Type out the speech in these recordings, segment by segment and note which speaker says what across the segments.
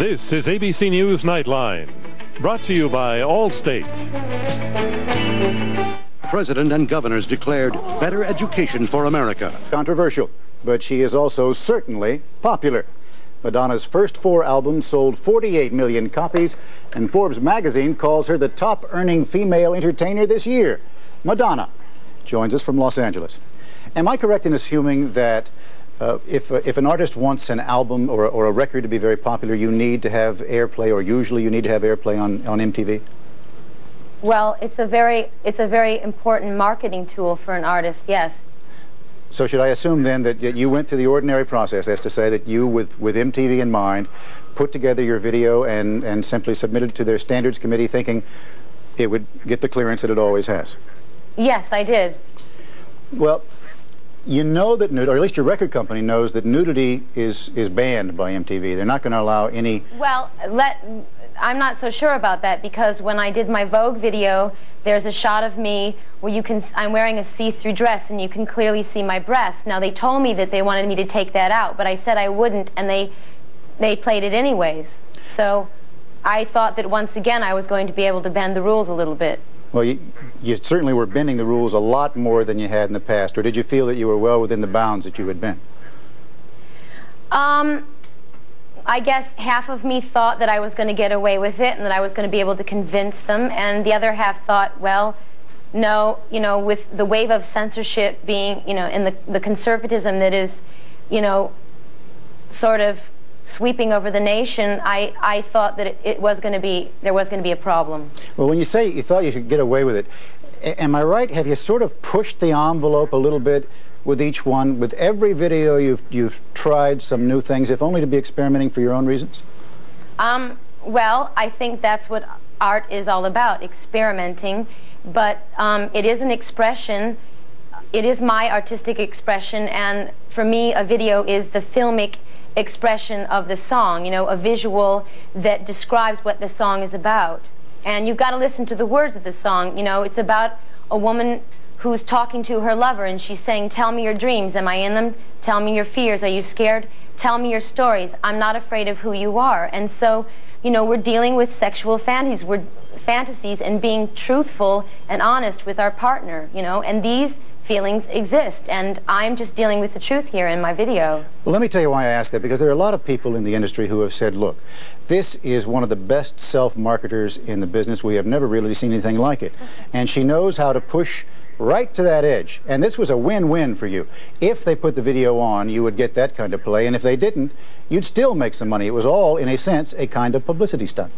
Speaker 1: This is ABC News Nightline, brought to you by Allstate.
Speaker 2: President and governors declared better education for America.
Speaker 3: Controversial, but she is also certainly popular. Madonna's first 4 albums sold 48 million copies, and Forbes magazine calls her the top-earning female entertainer this year. Madonna joins us from Los Angeles. Am I correct in assuming that if an artist wants an album or a record to be very popular, you need to have airplay, or usually you need to have airplay on MTV?
Speaker 4: Well, it's a very important marketing tool for an artist, yes.
Speaker 3: So should I assume then that you went through the ordinary process, that's to say that you, with MTV in mind, put together your video and simply submitted it to their standards committee thinking it would get the clearance that it always has?
Speaker 4: Yes, I did.
Speaker 3: Well, you know that nudity, or at least your record company knows that nudity is banned by MTV. They're not going to allow any...
Speaker 4: Well, I'm not so sure about that, because when I did my Vogue video, there's a shot of me where I'm wearing a see-through dress and you can clearly see my breasts. Now, they told me that they wanted me to take that out, but I said I wouldn't, and they played it anyways. So I thought that once again I was going to be able to bend the rules a little bit.
Speaker 3: Well, you certainly were bending the rules a lot more than you had in the past, or did you feel that you were well within the bounds that you had been?
Speaker 4: I guess half of me thought that I was going to get away with it and that I was going to be able to convince them, and the other half thought, well, no, with the wave of censorship being, and the conservatism that is, sort of sweeping over the nation, I thought that there was going to be a problem. Well,
Speaker 3: when you say you thought you could get away with it, am I right? Have you sort of pushed the envelope a little bit with each one? With every video you've tried some new things, if only to be experimenting for your own reasons?
Speaker 4: Well, I think that's what art is all about, experimenting, but it is an expression. It is my artistic expression, and for me a video is the filmic expression of the song, a visual that describes what the song is about. And you've got to listen to the words of the song. It's about a woman who's talking to her lover, and she's saying, tell me your dreams, am I in them? Tell me your fears, are you scared? Tell me your stories, I'm not afraid of who you are. And so, we're dealing with sexual fantasies and being truthful and honest with our partner, and these feelings exist, and I'm just dealing with the truth here in my video.
Speaker 3: Well, let me tell you why I asked that, because there are a lot of people in the industry who have said, look, this is one of the best self-marketers in the business. We have never really seen anything like it. And she knows how to push right to that edge. And this was a win-win for you. If they put the video on, you would get that kind of play, and if they didn't, you'd still make some money. It was all, in a sense, a kind of publicity stunt.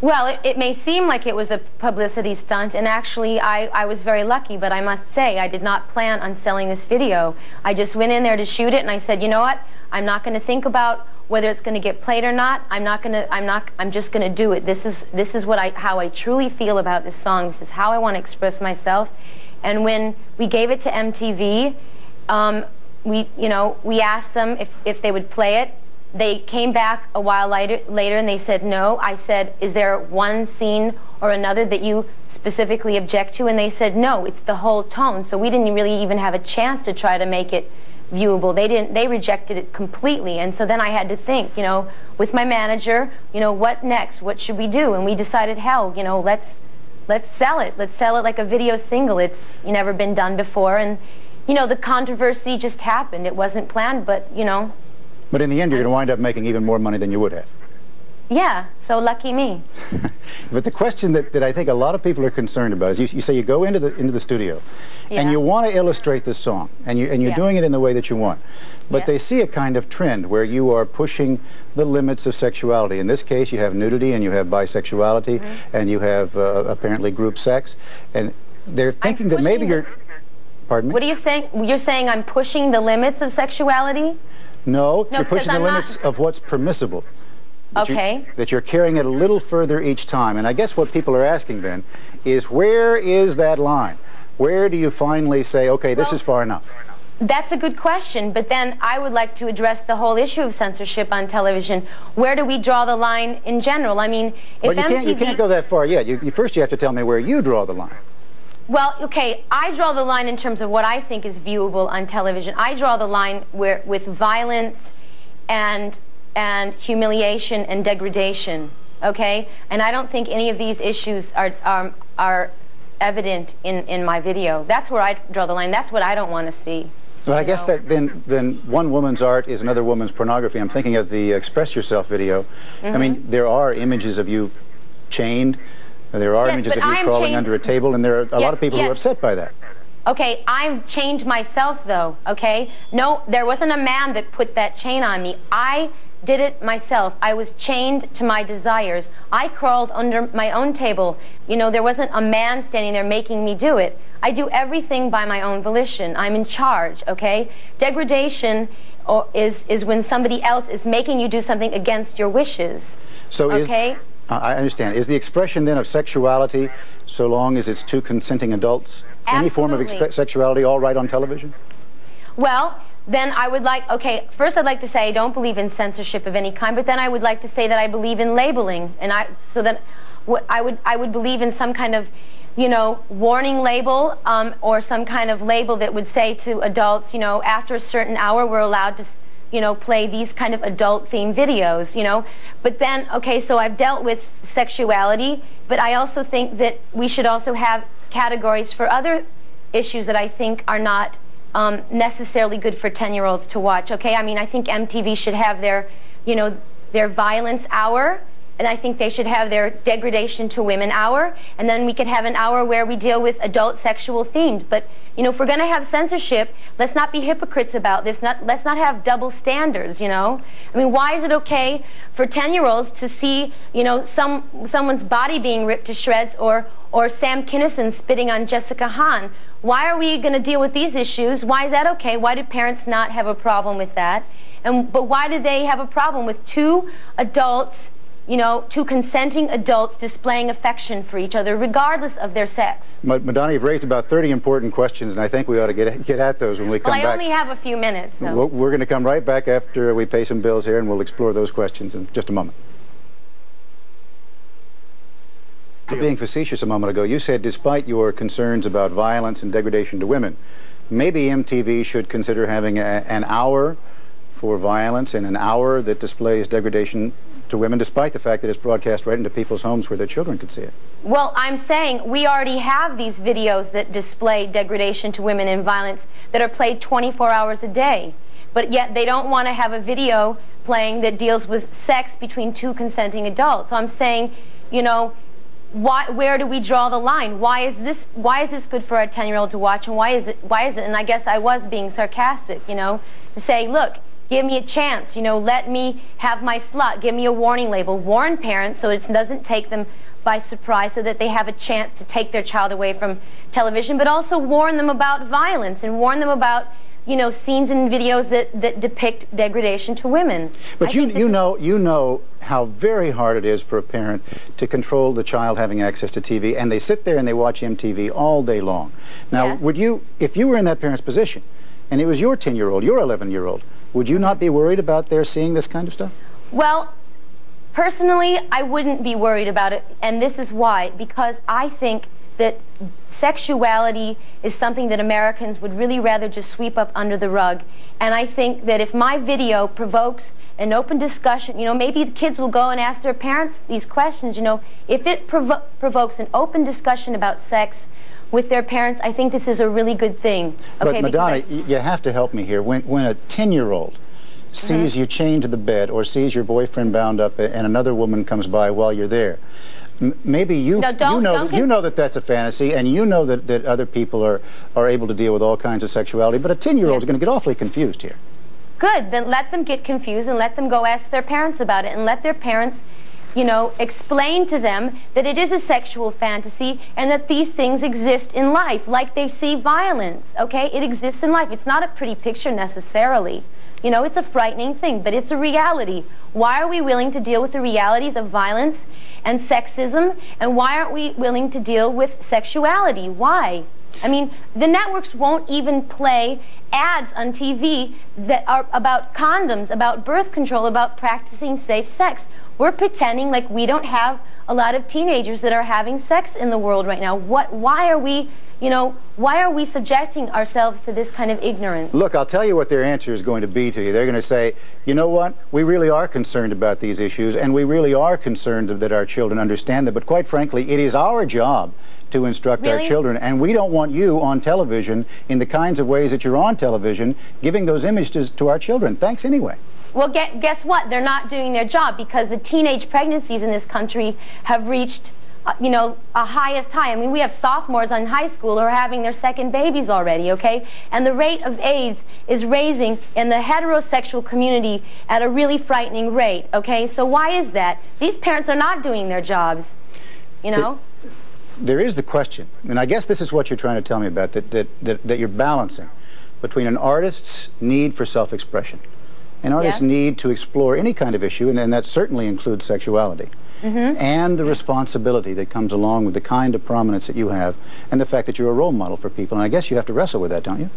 Speaker 4: Well, it may seem like it was a publicity stunt, and actually I was very lucky, but I must say I did not plan on selling this video. I just went in there to shoot it, and I said, you know what, I'm not going to think about whether it's going to get played or not. I'm just going to do it. This is how I truly feel about this song. This is how I want to express myself. And when we gave it to MTV, we asked them if they would play it. They came back a while later and they said no. I said, is there one scene or another that you specifically object to? And they said no, it's the whole tone. So we didn't really even have a chance to try to make it viewable. They rejected it completely. And so then I had to think, with my manager, what next? What should we do? And we decided, hell, let's sell it. Let's sell it like a video single. It's never been done before. And, the controversy just happened. It wasn't planned, but,
Speaker 3: But in the end, you're going to wind up making even more money than you would have.
Speaker 4: Yeah, so lucky me.
Speaker 3: But the question that I think a lot of people are concerned about is you say you go into the studio,
Speaker 4: yeah,
Speaker 3: and you want to illustrate this song, and you're
Speaker 4: yeah,
Speaker 3: doing it in the way that you want. But
Speaker 4: yeah,
Speaker 3: they see a kind of trend where you are pushing the limits of sexuality. In this case, you have nudity, and you have bisexuality, and you have apparently group sex, and they're thinking that maybe you're... Pardon me?
Speaker 4: What are you saying? You're saying I'm pushing the limits of sexuality?
Speaker 3: No, you're pushing the limits of what's permissible.
Speaker 4: Okay.
Speaker 3: That you're carrying it a little further each time. And I guess what people are asking then is, where is that line? Where do you finally say, okay, this is far enough?
Speaker 4: That's a good question, but then I would like to address the whole issue of censorship on television. Where do we draw the line in general? I mean, if
Speaker 3: you can't go that far yet. First you have to tell me where you draw the line.
Speaker 4: Well, okay, I draw the line in terms of what I think is viewable on television. I draw the line with violence and and humiliation and degradation, okay? And I don't think any of these issues are evident in my video. That's where I draw the line. That's what I don't want to see.
Speaker 3: But I guess that then one woman's art is another woman's pornography. I'm thinking of the Express Yourself video. I mean, there are images of you chained. There are images of you crawling under a table, and there are a lot of people who are upset by that.
Speaker 4: Okay, I've chained myself, though, okay? No, there wasn't a man that put that chain on me. I did it myself. I was chained to my desires. I crawled under my own table. You know, there wasn't a man standing there making me do it. I do everything by my own volition. I'm in charge, okay? Degradation is when somebody else is making you do something against your wishes.
Speaker 3: So
Speaker 4: okay?
Speaker 3: I understand. Is the expression then of sexuality, so long as it's two consenting adults, any form of sexuality, all right on television?
Speaker 4: Well, then I would like, okay, first I'd like to say I don't believe in censorship of any kind, but then I would like to say that I believe in labeling, and I would believe in some kind of, you know, warning label, or some kind of label that would say to adults, you know, after a certain hour we're allowed to, you know, play these kind of adult-themed videos, you know. But then, okay, so I've dealt with sexuality, but I also think that we should also have categories for other issues that I think are not necessarily good for 10-year-olds to watch, okay? I mean, I think MTV should have their, you know, their violence hour, and I think they should have their degradation to women hour, and then we could have an hour where we deal with adult sexual themes. But, you know, if we're going to have censorship, let's not be hypocrites about this. Let's not have double standards, you know? I mean, why is it okay for 10-year-olds to see, you know, someone's body being ripped to shreds, or Sam Kinison spitting on Jessica Hahn? Why are we going to deal with these issues? Why is that okay? Why do parents not have a problem with that? But why do they have a problem with two adults, you know, two consenting adults displaying affection for each other, regardless of their sex?
Speaker 3: Madonna, you've raised about 30 important questions, and I think we ought to get at those when we come back.
Speaker 4: Well, I only have a few minutes. So.
Speaker 3: We're going to come right back after we pay some bills here, and we'll explore those questions in just a moment. Being facetious a moment ago, you said despite your concerns about violence and degradation to women, maybe MTV should consider having an hour for violence and an hour that displays degradation to women, despite the fact that it's broadcast right into people's homes where their children could see it.
Speaker 4: Well, I'm saying we already have these videos that display degradation to women and violence that are played 24 hours a day, but yet they don't want to have a video playing that deals with sex between two consenting adults. So I'm saying, you know, where do we draw the line? Why is this good for a 10-year-old to watch, and why is it? And I guess I was being sarcastic, you know, to say, look, give me a chance, you know, let me have my slot, give me a warning label, warn parents so it doesn't take them by surprise, so that they have a chance to take their child away from television, but also warn them about violence and warn them about, you know, scenes and videos that depict degradation to women.
Speaker 3: But you know how very hard it is for a parent to control the child having access to TV, and they sit there and they watch MTV all day long. Now,
Speaker 4: yes.
Speaker 3: Would you, if you were in that parent's position, and it was your 10-year-old, your 11-year-old, would you not be worried about their seeing this kind of stuff?
Speaker 4: Well, personally, I wouldn't be worried about it, and this is why. Because I think that sexuality is something that Americans would really rather just sweep up under the rug. And I think that if my video provokes an open discussion, you know, maybe the kids will go and ask their parents these questions, you know. If it provokes an open discussion about sex with their parents, I think this is a really good thing. Okay,
Speaker 3: but Madonna, you have to help me here. When a 10-year-old sees you chained to the bed, or sees your boyfriend bound up and another woman comes by while you're there, maybe you know that that's a fantasy, and you know that other people are able to deal with all kinds of sexuality, but a 10-year-old is going to get awfully confused here.
Speaker 4: Good, then let them get confused and let them go ask their parents about it, and let their parents, you know, explain to them that it is a sexual fantasy and that these things exist in life, like they see violence, okay? It exists in life. It's not a pretty picture necessarily. You know, it's a frightening thing, but it's a reality. Why are we willing to deal with the realities of violence and sexism, and why aren't we willing to deal with sexuality? Why? I mean, the networks won't even play ads on TV that are about condoms, about birth control, about practicing safe sex. We're pretending like we don't have a lot of teenagers that are having sex in the world right now. Why are we, You know, why are we subjecting ourselves to this kind of ignorance?
Speaker 3: Look, I'll tell you what their answer is going to be to you. They're going to say, you know what, we really are concerned about these issues, and we really are concerned that our children understand them, but quite frankly, it is our job to instruct our children, and we don't want you on television in the kinds of ways that you're on television, giving those images to our children. Thanks anyway.
Speaker 4: Well, guess what? They're not doing their job, because the teenage pregnancies in this country have reached, you know, a highest high. I mean, we have sophomores in high school who are having their second babies already, okay? And the rate of AIDS is raising in the heterosexual community at a really frightening rate, okay? So why is that? These parents are not doing their jobs, you know?
Speaker 3: There is the question, and I guess this is what you're trying to tell me about, that you're balancing between an artist's need for self-expression, an artist's need to explore any kind of issue, and that certainly includes sexuality, and the responsibility that comes along with the kind of prominence that you have, and the fact that you're a role model for people. And I guess you have to wrestle with that, don't you?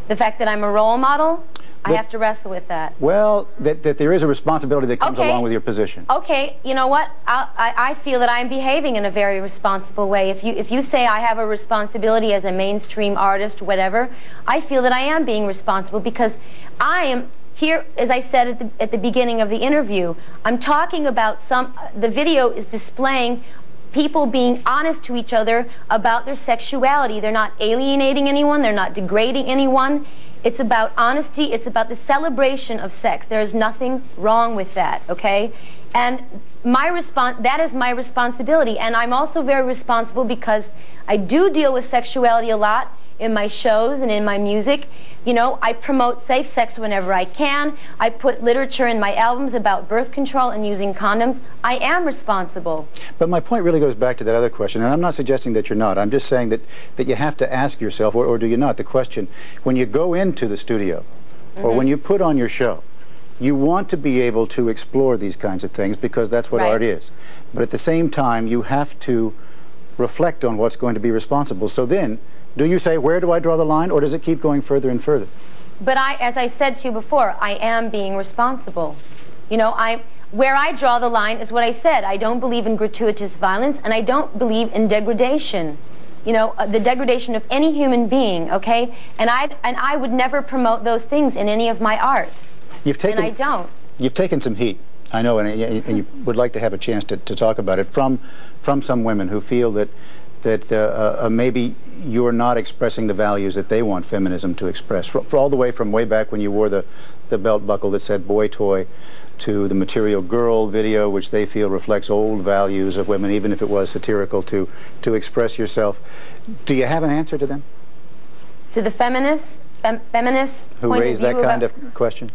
Speaker 4: The fact that I'm a role model? I have to wrestle with that.
Speaker 3: Well, that there is a responsibility that comes along with your position.
Speaker 4: Okay, you know what? I feel that I'm behaving in a very responsible way. If you say I have a responsibility as a mainstream artist, whatever, I feel that I am being responsible, because I am here, as I said at the beginning of the interview, I'm talking about the video is displaying people being honest to each other about their sexuality. They're not alienating anyone, they're not degrading anyone. It's about honesty, it's about the celebration of sex. There is nothing wrong with that, okay? And that is my responsibility. And I'm also very responsible because I do deal with sexuality a lot in my shows and in my music. You know, I promote safe sex whenever I can. I put literature in my albums about birth control and using condoms. I am responsible. But
Speaker 3: my point really goes back to that other question, and I'm not suggesting that you're not. I'm just saying that you have to ask yourself, or do you not, the question, when you go into the studio, or when you put on your show, you want to be able to explore these kinds of things because that's what art is. But at the same time, you have to reflect on what's going to be responsible. So then, do you say, where do I draw the line, or does it keep going further and further?
Speaker 4: But as I said to you before, I am being responsible. You know, where I draw the line is what I said. I don't believe in gratuitous violence, and I don't believe in degradation. You know, the degradation of any human being, okay? And I would never promote those things in any of my art. And I don't.
Speaker 3: You've taken some heat, I know, and you would like to have a chance to talk about it from some women who feel that maybe you're not expressing the values that they want feminism to express. For all the way from way back when you wore the belt buckle that said boy toy, to the Material Girl video, which they feel reflects old values of women, even if it was satirical, to express yourself. Do you have an answer to them?
Speaker 4: To the feminists
Speaker 3: who raise that kind of question?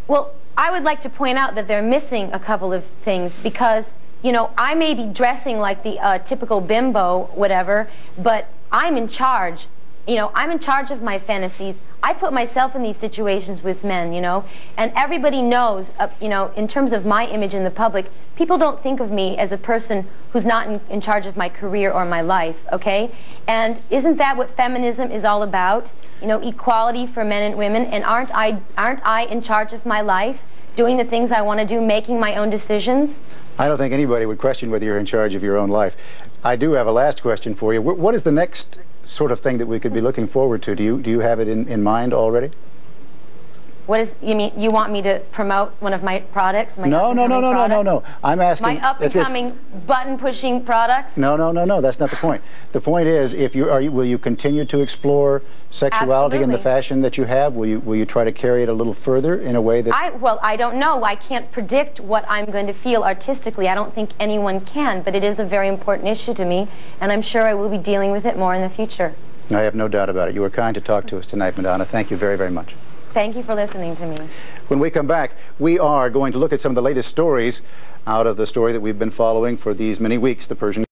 Speaker 4: Well, I would like to point out that they're missing a couple of things, because you know, I may be dressing like the typical bimbo, whatever, but I'm in charge. You know, I'm in charge of my fantasies. I put myself in these situations with men, you know, and everybody knows, you know, in terms of my image in the public, people don't think of me as a person who's not in charge of my career or my life, okay? And isn't that what feminism is all about? You know, equality for men and women, and aren't I in charge of my life, doing the things I want to do, making my own decisions?
Speaker 3: I don't think anybody would question whether you're in charge of your own life. I do have a last question for you. What is the next sort of thing that we could be looking forward to? Do you have it in mind already?
Speaker 4: What is, you mean, you want me to promote one of my products?
Speaker 3: No. I'm asking...
Speaker 4: My up-and-coming, button-pushing products?
Speaker 3: No, that's not the point. The point is, will you continue to explore sexuality in the fashion that you have? Will you try to carry it a little further in a way that...
Speaker 4: Well, I don't know. I can't predict what I'm going to feel artistically. I don't think anyone can, but it is a very important issue to me, and I'm sure I will be dealing with it more in the future.
Speaker 3: I have no doubt about it. You were kind to talk to us tonight, Madonna. Thank you very, very much.
Speaker 4: Thank you for listening to me.
Speaker 3: When we come back, we are going to look at some of the latest stories out of the story that we've been following for these many weeks, the Persian